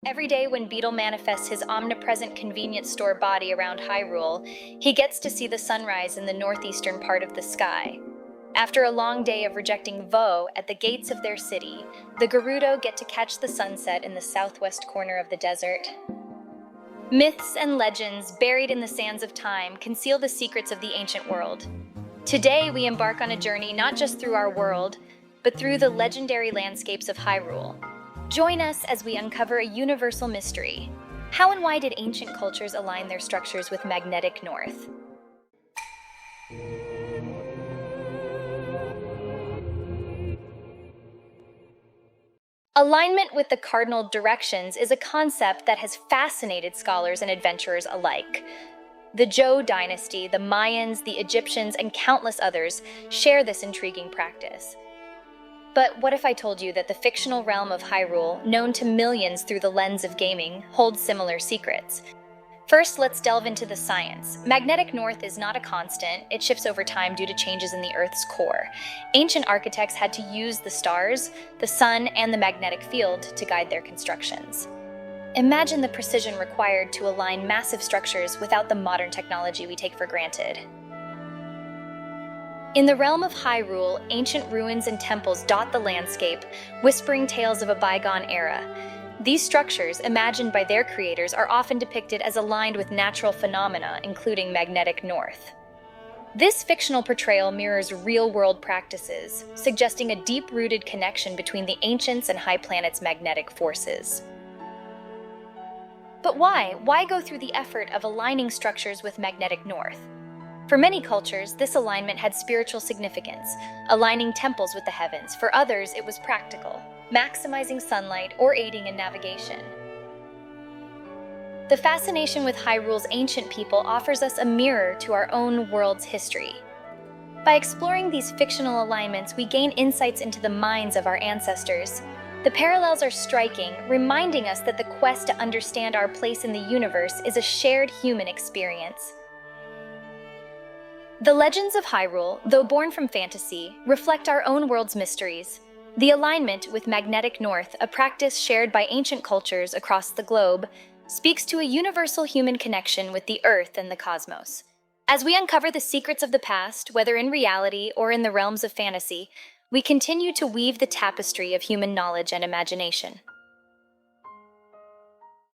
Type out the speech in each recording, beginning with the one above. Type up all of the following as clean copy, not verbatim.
Every day when Beetle manifests his omnipresent convenience store body around Hyrule, he gets to see the sunrise in the northeastern part of the sky. After a long day of rejecting Vo at the gates of their city, the Gerudo get to catch the sunset in the southwest corner of the desert. Myths and legends buried in the sands of time conceal the secrets of the ancient world. Today we embark on a journey not just through our world, but through the legendary landscapes of Hyrule. Join us as we uncover a universal mystery. How and why did ancient cultures align their structures with magnetic north? Alignment with the cardinal directions is a concept that has fascinated scholars and adventurers alike. The Zhou dynasty, the Mayans, the Egyptians, and countless others share this intriguing practice. But what if I told you that the fictional realm of Hyrule, known to millions through the lens of gaming, holds similar secrets? First, let's delve into the science. Magnetic north is not a constant. It shifts over time due to changes in the Earth's core. Ancient architects had to use the stars, the sun, and the magnetic field to guide their constructions. Imagine the precision required to align massive structures without the modern technology we take for granted. In the realm of Hyrule, ancient ruins and temples dot the landscape, whispering tales of a bygone era. These structures, imagined by their creators, are often depicted as aligned with natural phenomena, including magnetic north. This fictional portrayal mirrors real-world practices, suggesting a deep-rooted connection between the ancients and High Planet's magnetic forces. But why? Why go through the effort of aligning structures with magnetic north? For many cultures, this alignment had spiritual significance, aligning temples with the heavens. For others, it was practical, maximizing sunlight or aiding in navigation. The fascination with Hyrule's ancient people offers us a mirror to our own world's history. By exploring these fictional alignments, we gain insights into the minds of our ancestors. The parallels are striking, reminding us that the quest to understand our place in the universe is a shared human experience. The legends of Hyrule, though born from fantasy, reflect our own world's mysteries. The alignment with magnetic north, a practice shared by ancient cultures across the globe, speaks to a universal human connection with the Earth and the cosmos. As we uncover the secrets of the past, whether in reality or in the realms of fantasy, we continue to weave the tapestry of human knowledge and imagination.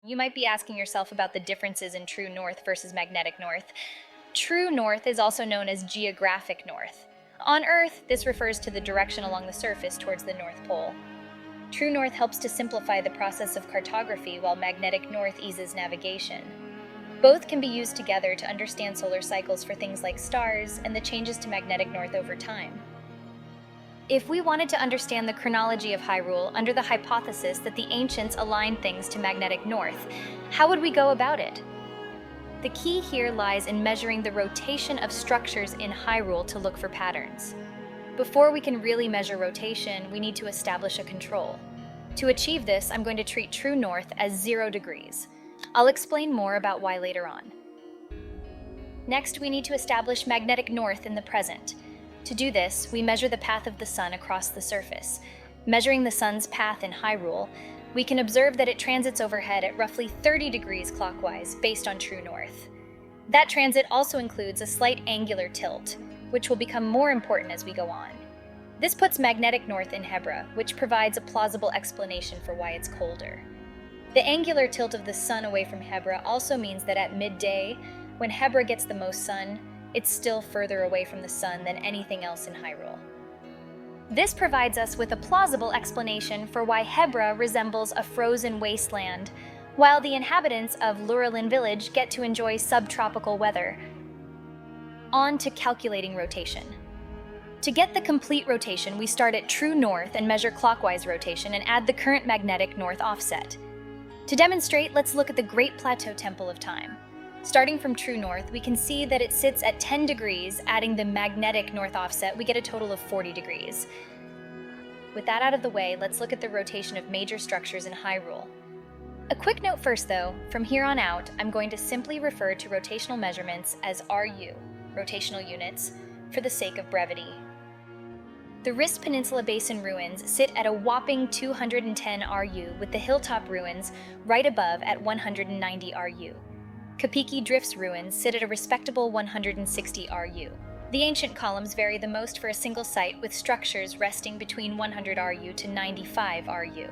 You might be asking yourself about the differences in true north versus magnetic north. True north is also known as geographic north. On Earth, this refers to the direction along the surface towards the North Pole. True north helps to simplify the process of cartography, while magnetic north eases navigation. Both can be used together to understand solar cycles for things like stars and the changes to magnetic north over time. If we wanted to understand the chronology of Hyrule under the hypothesis that the ancients aligned things to magnetic north, how would we go about it? The key here lies in measuring the rotation of structures in Hyrule to look for patterns. Before we can really measure rotation, we need to establish a control. To achieve this, I'm going to treat true north as 0 degrees. I'll explain more about why later on. Next, we need to establish magnetic north in the present. To do this, we measure the path of the sun across the surface. Measuring the sun's path in Hyrule, we can observe that it transits overhead at roughly 30 degrees clockwise based on true north. That transit also includes a slight angular tilt, which will become more important as we go on. This puts magnetic north in Hebra, which provides a plausible explanation for why it's colder. The angular tilt of the sun away from Hebra also means that at midday, when Hebra gets the most sun, it's still further away from the sun than anything else in Hyrule. This provides us with a plausible explanation for why Hebra resembles a frozen wasteland, while the inhabitants of Lurelin Village get to enjoy subtropical weather. On to calculating rotation. To get the complete rotation, we start at true north and measure clockwise rotation and add the current magnetic north offset. To demonstrate, let's look at the Great Plateau Temple of Time. Starting from true north, we can see that it sits at 10 degrees, adding the magnetic north offset, we get a total of 40 degrees. With that out of the way, let's look at the rotation of major structures in Hyrule. A quick note first though, from here on out, I'm going to simply refer to rotational measurements as RU, rotational units, for the sake of brevity. The Wrist Peninsula Basin ruins sit at a whopping 210 RU, with the hilltop ruins right above at 190 RU. Kapiki Drift's ruins sit at a respectable 160 RU. The ancient columns vary the most for a single site, with structures resting between 100 RU to 95 RU.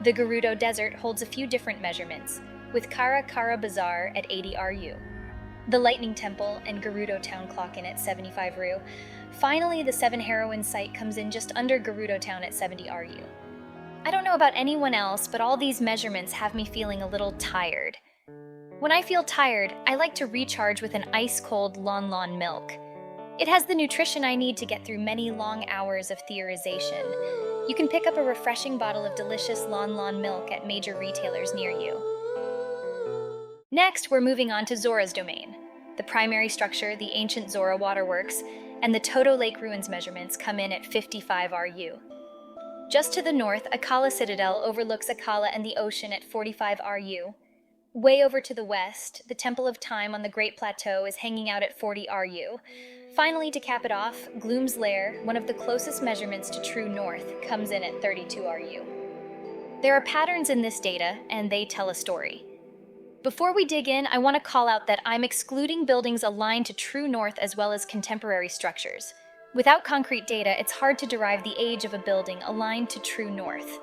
The Gerudo Desert holds a few different measurements, with Kara Kara Bazaar at 80 RU. The Lightning Temple and Gerudo Town clock in at 75 RU. Finally, the Seven Heroines site comes in just under Gerudo Town at 70 RU. I don't know about anyone else, but all these measurements have me feeling a little tired. When I feel tired, I like to recharge with an ice-cold Lon Lon milk. It has the nutrition I need to get through many long hours of theorization. You can pick up a refreshing bottle of delicious Lon Lon milk at major retailers near you. Next, we're moving on to Zora's Domain. The primary structure, the ancient Zora Waterworks, and the Toto Lake Ruins measurements come in at 55 RU. Just to the north, Akala Citadel overlooks Akala and the ocean at 45 RU. Way over to the west, the Temple of Time on the Great Plateau is hanging out at 40 RU. Finally, to cap it off, Gloom's Lair, one of the closest measurements to true north, comes in at 32 RU. There are patterns in this data, and they tell a story. Before we dig in, I want to call out that I'm excluding buildings aligned to true north as well as contemporary structures. Without concrete data, it's hard to derive the age of a building aligned to true north.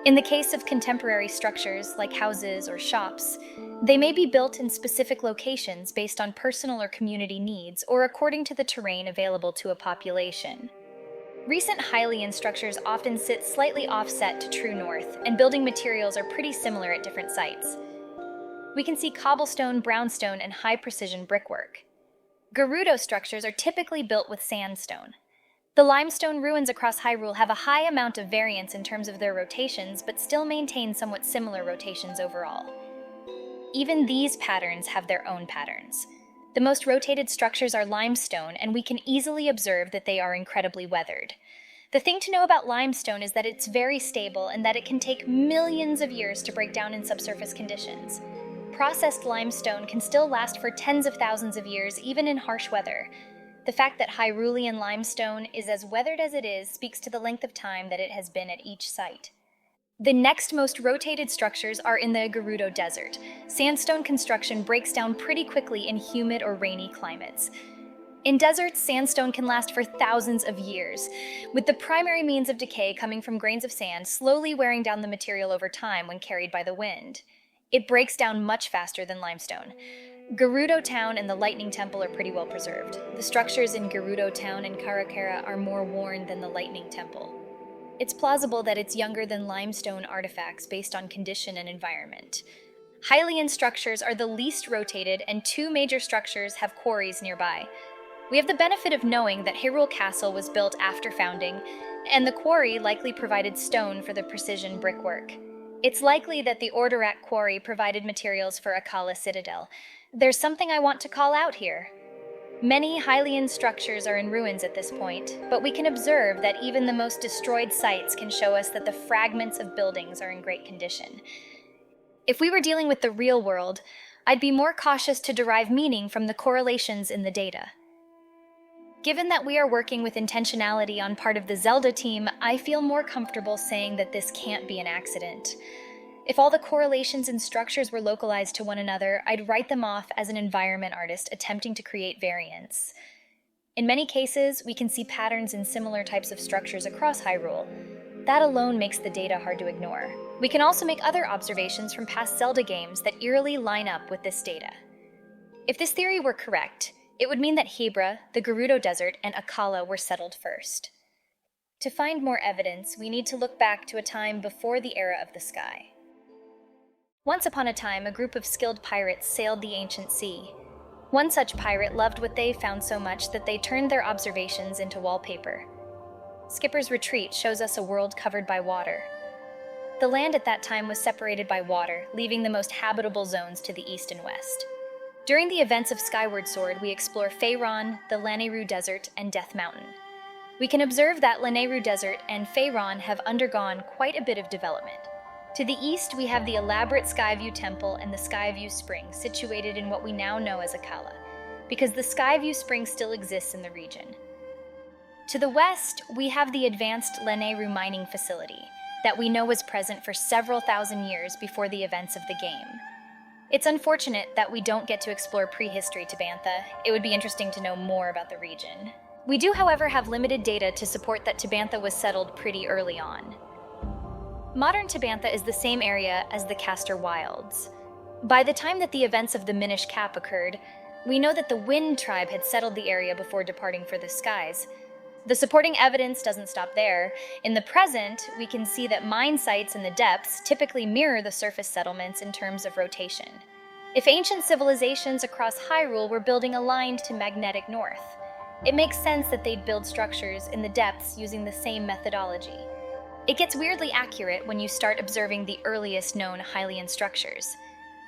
In the case of contemporary structures, like houses or shops, they may be built in specific locations based on personal or community needs or according to the terrain available to a population. Recent Hylian structures often sit slightly offset to true north, and building materials are pretty similar at different sites. We can see cobblestone, brownstone, and high-precision brickwork. Gerudo structures are typically built with sandstone. The limestone ruins across Hyrule have a high amount of variance in terms of their rotations, but still maintain somewhat similar rotations overall. Even these patterns have their own patterns. The most rotated structures are limestone, and we can easily observe that they are incredibly weathered. The thing to know about limestone is that it's very stable and that it can take millions of years to break down in subsurface conditions. Processed limestone can still last for tens of thousands of years, even in harsh weather. The fact that Hyrulean limestone is as weathered as it is speaks to the length of time that it has been at each site. The next most rotated structures are in the Gerudo Desert. Sandstone construction breaks down pretty quickly in humid or rainy climates. In deserts, sandstone can last for thousands of years, with the primary means of decay coming from grains of sand slowly wearing down the material over time when carried by the wind. It breaks down much faster than limestone. Gerudo Town and the Lightning Temple are pretty well preserved. The structures in Gerudo Town and Karakara are more worn than the Lightning Temple. It's plausible that it's younger than limestone artifacts based on condition and environment. Hylian structures are the least rotated, and two major structures have quarries nearby. We have the benefit of knowing that Hyrule Castle was built after founding, and the quarry likely provided stone for the precision brickwork. It's likely that the Ordorak quarry provided materials for Akala Citadel. There's something I want to call out here. Many Hylian structures are in ruins at this point, but we can observe that even the most destroyed sites can show us that the fragments of buildings are in great condition. If we were dealing with the real world, I'd be more cautious to derive meaning from the correlations in the data. Given that we are working with intentionality on part of the Zelda team, I feel more comfortable saying that this can't be an accident. If all the correlations and structures were localized to one another, I'd write them off as an environment artist attempting to create variance. In many cases, we can see patterns in similar types of structures across Hyrule. That alone makes the data hard to ignore. We can also make other observations from past Zelda games that eerily line up with this data. If this theory were correct, it would mean that Hebra, the Gerudo Desert, and Akala were settled first. To find more evidence, we need to look back to a time before the era of the sky. Once upon a time, a group of skilled pirates sailed the ancient sea. One such pirate loved what they found so much that they turned their observations into wallpaper. Skipper's Retreat shows us a world covered by water. The land at that time was separated by water, leaving the most habitable zones to the east and west. During the events of Skyward Sword, we explore Faerun, the Lanayru Desert, and Death Mountain. We can observe that Lanayru Desert and Faerun have undergone quite a bit of development. To the east, we have the elaborate Skyview Temple and the Skyview Spring, situated in what we now know as Akala, because the Skyview Spring still exists in the region. To the west, we have the advanced Lanayru mining facility that we know was present for several thousand years before the events of the game. It's unfortunate that we don't get to explore prehistory Tabantha. It would be interesting to know more about the region. We do, however, have limited data to support that Tabantha was settled pretty early on. Modern Tabantha is the same area as the Castor Wilds. By the time that the events of the Minish Cap occurred, we know that the Wind tribe had settled the area before departing for the skies. The supporting evidence doesn't stop there. In the present, we can see that mine sites in the depths typically mirror the surface settlements in terms of rotation. If ancient civilizations across Hyrule were building aligned to magnetic north, it makes sense that they'd build structures in the depths using the same methodology. It gets weirdly accurate when you start observing the earliest known Hylian structures.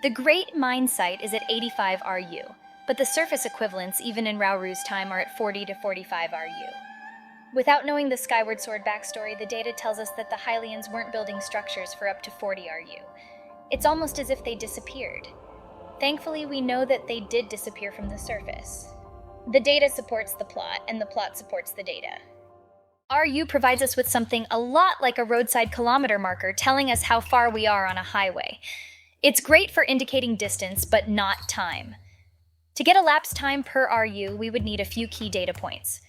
The Great Mine Site is at 85 RU, but the surface equivalents even in Rauru's time are at 40 to 45 RU. Without knowing the Skyward Sword backstory, the data tells us that the Hylians weren't building structures for up to 40 RU. It's almost as if they disappeared. Thankfully, we know that they did disappear from the surface. The data supports the plot, and the plot supports the data. RU provides us with something a lot like a roadside kilometer marker telling us how far we are on a highway. It's great for indicating distance, but not time. To get elapsed time per RU, we would need a few key data points.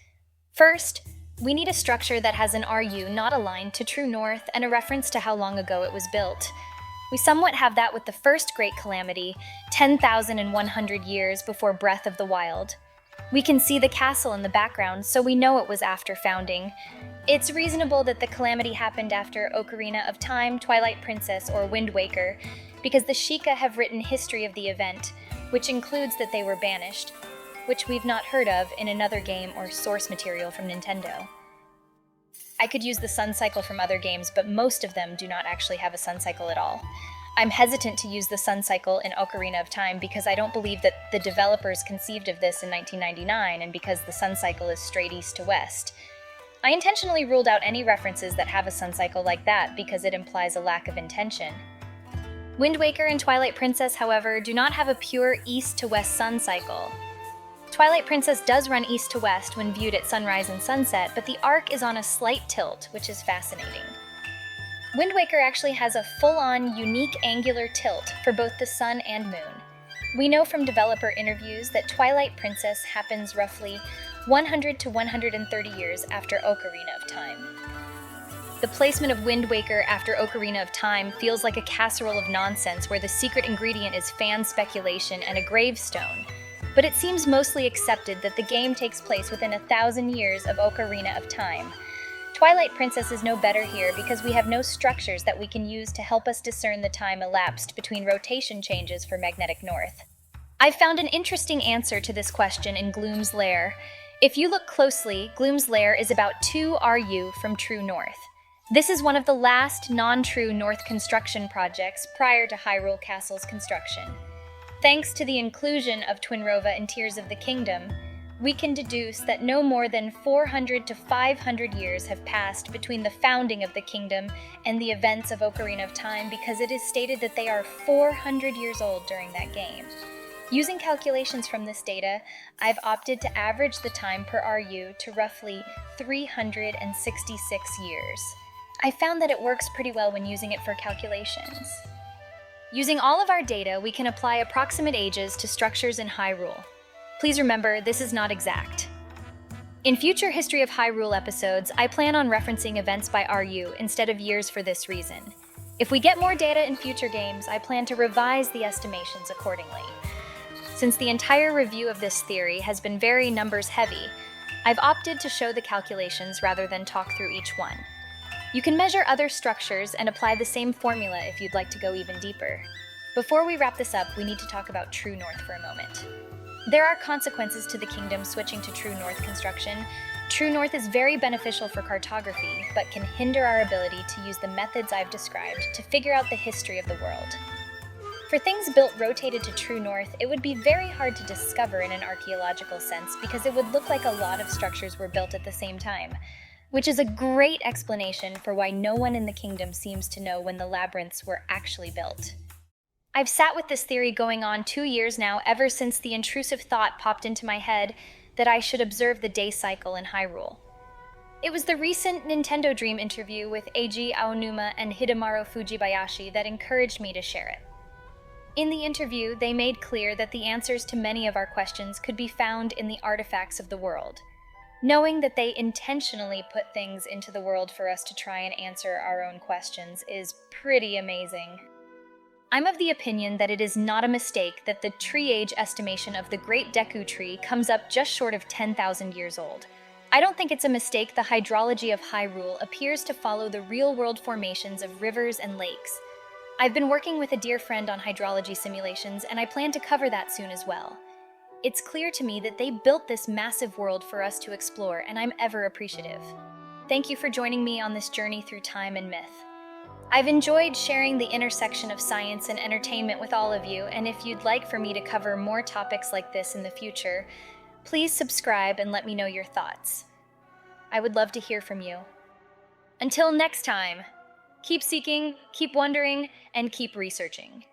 First, we need a structure that has an RU not aligned to true north and a reference to how long ago it was built. We somewhat have that with the first Great Calamity, 10,100 years before Breath of the Wild. We can see the castle in the background, so we know it was after founding. It's reasonable that the calamity happened after Ocarina of Time, Twilight Princess, or Wind Waker, because the Sheikah have written history of the event, which includes that they were banished, which we've not heard of in another game or source material from Nintendo. I could use the sun cycle from other games, but most of them do not actually have a sun cycle at all. I'm hesitant to use the sun cycle in Ocarina of Time because I don't believe that the developers conceived of this in 1999 and because the sun cycle is straight east to west. I intentionally ruled out any references that have a sun cycle like that because it implies a lack of intention. Wind Waker and Twilight Princess, however, do not have a pure east to west sun cycle. Twilight Princess does run east to west when viewed at sunrise and sunset, but the arc is on a slight tilt, which is fascinating. Wind Waker actually has a full-on, unique angular tilt for both the sun and moon. We know from developer interviews that Twilight Princess happens roughly 100 to 130 years after Ocarina of Time. The placement of Wind Waker after Ocarina of Time feels like a casserole of nonsense where the secret ingredient is fan speculation and a gravestone. But it seems mostly accepted that the game takes place within 1,000 years of Ocarina of Time. Twilight Princess is no better here because we have no structures that we can use to help us discern the time elapsed between rotation changes for Magnetic North. I've found an interesting answer to this question in Gloom's Lair. If you look closely, Gloom's Lair is about 2 RU from True North. This is one of the last non-True North construction projects prior to Hyrule Castle's construction. Thanks to the inclusion of Twinrova in Tears of the Kingdom, we can deduce that no more than 400 to 500 years have passed between the founding of the kingdom and the events of Ocarina of Time because it is stated that they are 400 years old during that game. Using calculations from this data, I've opted to average the time per RU to roughly 366 years. I found that it works pretty well when using it for calculations. Using all of our data, we can apply approximate ages to structures in Hyrule. Please remember, this is not exact. In future History of Hyrule episodes, I plan on referencing events by RU instead of years for this reason. If we get more data in future games, I plan to revise the estimations accordingly. Since the entire review of this theory has been very numbers heavy, I've opted to show the calculations rather than talk through each one. You can measure other structures and apply the same formula if you'd like to go even deeper. Before we wrap this up, we need to talk about True North for a moment. There are consequences to the kingdom switching to True North construction. True North is very beneficial for cartography, but can hinder our ability to use the methods I've described to figure out the history of the world. For things built rotated to True North, it would be very hard to discover in an archaeological sense because it would look like a lot of structures were built at the same time, which is a great explanation for why no one in the kingdom seems to know when the labyrinths were actually built. I've sat with this theory going on 2 years now, ever since the intrusive thought popped into my head that I should observe the day cycle in Hyrule. It was the recent Nintendo Dream interview with Eiji Aonuma and Hidemaru Fujibayashi that encouraged me to share it. In the interview, they made clear that the answers to many of our questions could be found in the artifacts of the world. Knowing that they intentionally put things into the world for us to try and answer our own questions is pretty amazing. I'm of the opinion that it is not a mistake that the tree age estimation of the Great Deku Tree comes up just short of 10,000 years old. I don't think it's a mistake the hydrology of Hyrule appears to follow the real-world formations of rivers and lakes. I've been working with a dear friend on hydrology simulations, and I plan to cover that soon as well. It's clear to me that they built this massive world for us to explore, and I'm ever appreciative. Thank you for joining me on this journey through time and myth. I've enjoyed sharing the intersection of science and entertainment with all of you, and if you'd like for me to cover more topics like this in the future, please subscribe and let me know your thoughts. I would love to hear from you. Until next time, keep seeking, keep wondering, and keep researching.